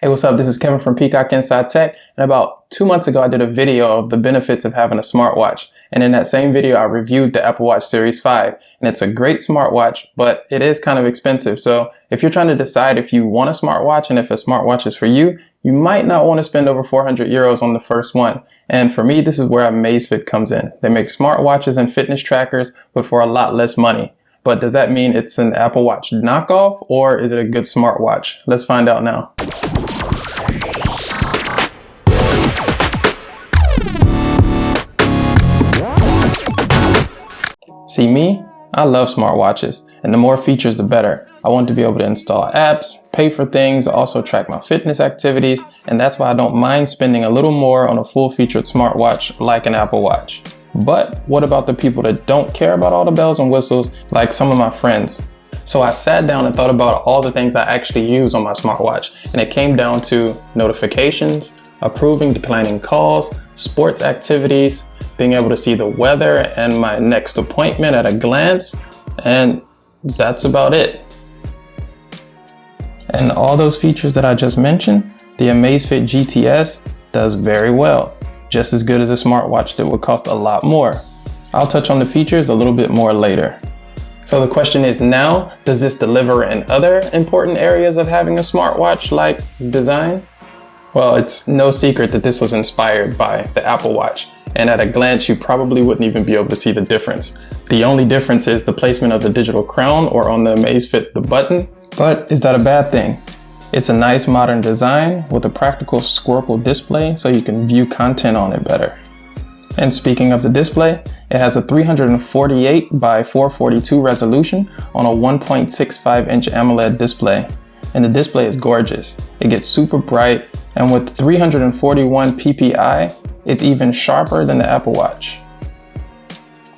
Hey, what's up? This is Kevin from Peacock Inside Tech, and about 2 months ago I did a video of the benefits of having a smartwatch, and in that same video I reviewed the Apple Watch Series 5, and it's a great smartwatch, but it is kind of expensive. So if you're trying to decide if you want a smartwatch and if a smartwatch is for you, you might not want to spend over 400 euros on the first one. And for me, this is where Amazfit comes in. They make smartwatches and fitness trackers, but for a lot less money. But does that mean it's an Apple Watch knockoff, or is it a good smartwatch? Let's find out now. See me? I love smartwatches, and the more features the better. I want to be able to install apps, pay for things, also track my fitness activities, and that's why I don't mind spending a little more on a full-featured smartwatch like an Apple Watch. But what about the people that don't care about all the bells and whistles, like some of my friends? So I sat down and thought about all the things I actually use on my smartwatch, and it came down to notifications, approving declining calls, sports activities, being able to see the weather and my next appointment at a glance, and that's about it. And all those features that I just mentioned, the Amazfit GTS does very well, just as good as a smartwatch that would cost a lot more. I'll touch on the features a little bit more later. So the question is now, does this deliver in other important areas of having a smartwatch like design? Well, it's no secret that this was inspired by the Apple Watch, and at a glance you probably wouldn't even be able to see the difference. The only difference is the placement of the digital crown, or on the Amazfit, the button. But is that a bad thing? It's a nice modern design with a practical squircle display so you can view content on it better. And speaking of the display, it has a 348 by 442 resolution on a 1.65 inch AMOLED display. And the display is gorgeous. It gets super bright, and with 341 ppi, it's even sharper than the Apple Watch.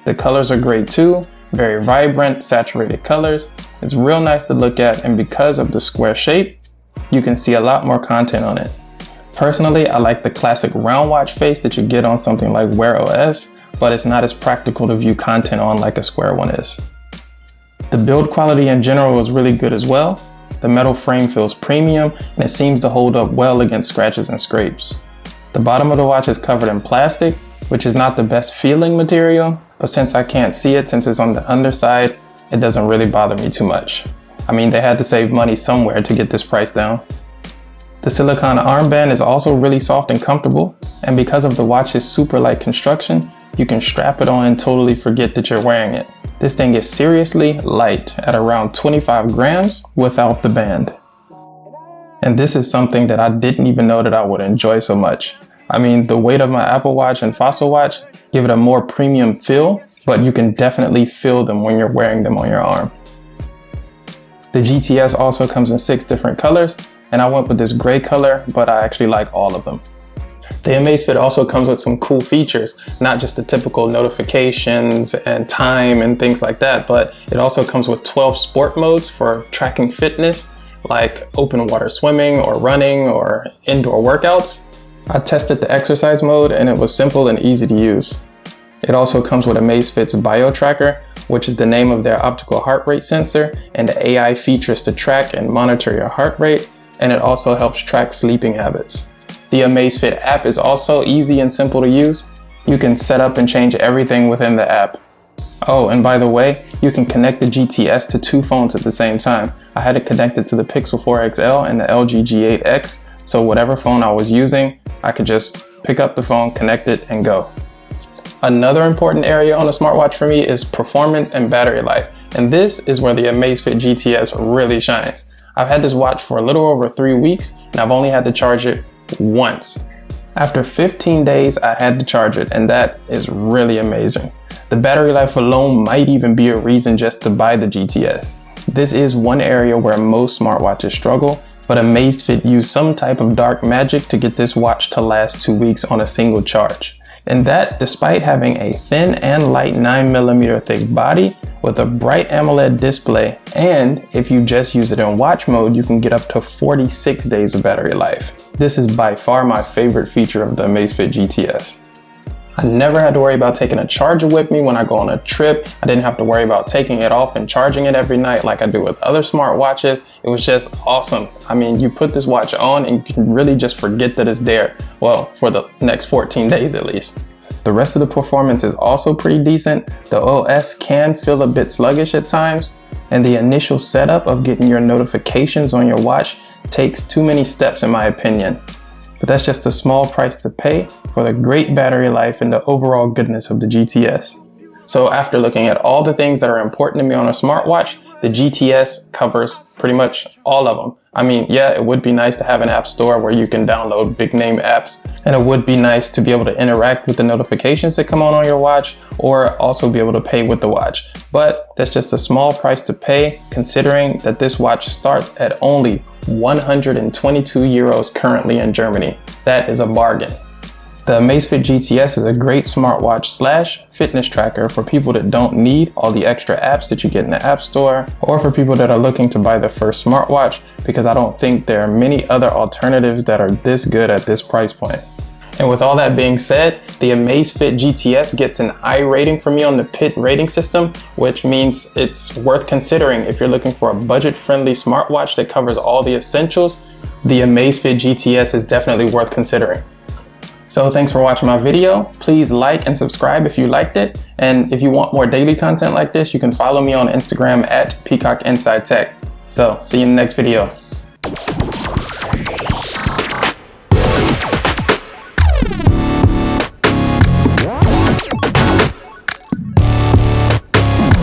The colors are great too, very vibrant, saturated colors. It's real nice to look at, and because of the square shape, you can see a lot more content on it. Personally, I like the classic round watch face that you get on something like Wear OS, but it's not as practical to view content on like a square one is. The build quality in general is really good as well. The metal frame feels premium, and it seems to hold up well against scratches and scrapes. The bottom of the watch is covered in plastic, which is not the best feeling material, but since I can't see it since it's on the underside, it doesn't really bother me too much. I mean, they had to save money somewhere to get this price down. The silicone armband is also really soft and comfortable, and because of the watch's super light construction, you can strap it on and totally forget that you're wearing it. This thing is seriously light at around 25 grams without the band. And this is something that I didn't even know that I would enjoy so much. I mean, the weight of my Apple Watch and Fossil Watch give it a more premium feel, but you can definitely feel them when you're wearing them on your arm. The GTS also comes in 6 different colors, and I went with this gray color, but I actually like all of them. The Amazfit also comes with some cool features, not just the typical notifications and time and things like that, but it also comes with 12 sport modes for tracking fitness, like open water swimming or running or indoor workouts. I tested the exercise mode and it was simple and easy to use. It also comes with Amazfit's Bio Tracker, which is the name of their optical heart rate sensor, and the AI features to track and monitor your heart rate, and it also helps track sleeping habits. The Amazfit app is also easy and simple to use. You can set up and change everything within the app. Oh, and by the way, you can connect the GTS to 2 phones at the same time. I had it connected to the Pixel 4 XL and the LG G8X, so whatever phone I was using, I could just pick up the phone, connect it, and go. Another important area on a smartwatch for me is performance and battery life, and this is where the Amazfit GTS really shines. I've had this watch for a little over 3 weeks, and I've only had to charge it once. After 15 days, I had to charge it, and that is really amazing. The battery life alone might even be a reason just to buy the GTS. This is one area where most smartwatches struggle, but Amazfit used some type of dark magic to get this watch to last 2 weeks on a single charge. And that despite having a thin and light 9mm thick body with a bright AMOLED display, and if you just use it in watch mode, you can get up to 46 days of battery life. This is by far my favorite feature of the Amazfit GTS. I never had to worry about taking a charger with me when I go on a trip. I didn't have to worry about taking it off and charging it every night like I do with other smartwatches. It was just awesome. I mean, you put this watch on and you can really just forget that it's there. Well, for the next 14 days at least. The rest of the performance is also pretty decent. The OS can feel a bit sluggish at times, and the initial setup of getting your notifications on your watch takes too many steps in my opinion. But that's just a small price to pay for the great battery life and the overall goodness of the GTS. So after looking at all the things that are important to me on a smartwatch, the GTS covers pretty much all of them. I mean, yeah, it would be nice to have an app store where you can download big name apps, and it would be nice to be able to interact with the notifications that come on your watch, or also be able to pay with the watch. But that's just a small price to pay, considering that this watch starts at only 122 euros currently in Germany. That is a bargain. The Amazfit GTS is a great smartwatch slash fitness tracker for people that don't need all the extra apps that you get in the App Store, or for people that are looking to buy their first smartwatch, because I don't think there are many other alternatives that are this good at this price point. And with all that being said, the Amazfit GTS gets an I rating from me on the P.I.T rating system, which means it's worth considering if you're looking for a budget-friendly smartwatch that covers all the essentials. The Amazfit GTS is definitely worth considering. So thanks for watching my video. Please like and subscribe if you liked it. And if you want more daily content like this, you can follow me on Instagram at PeacockInsideTech. So see you in the next video.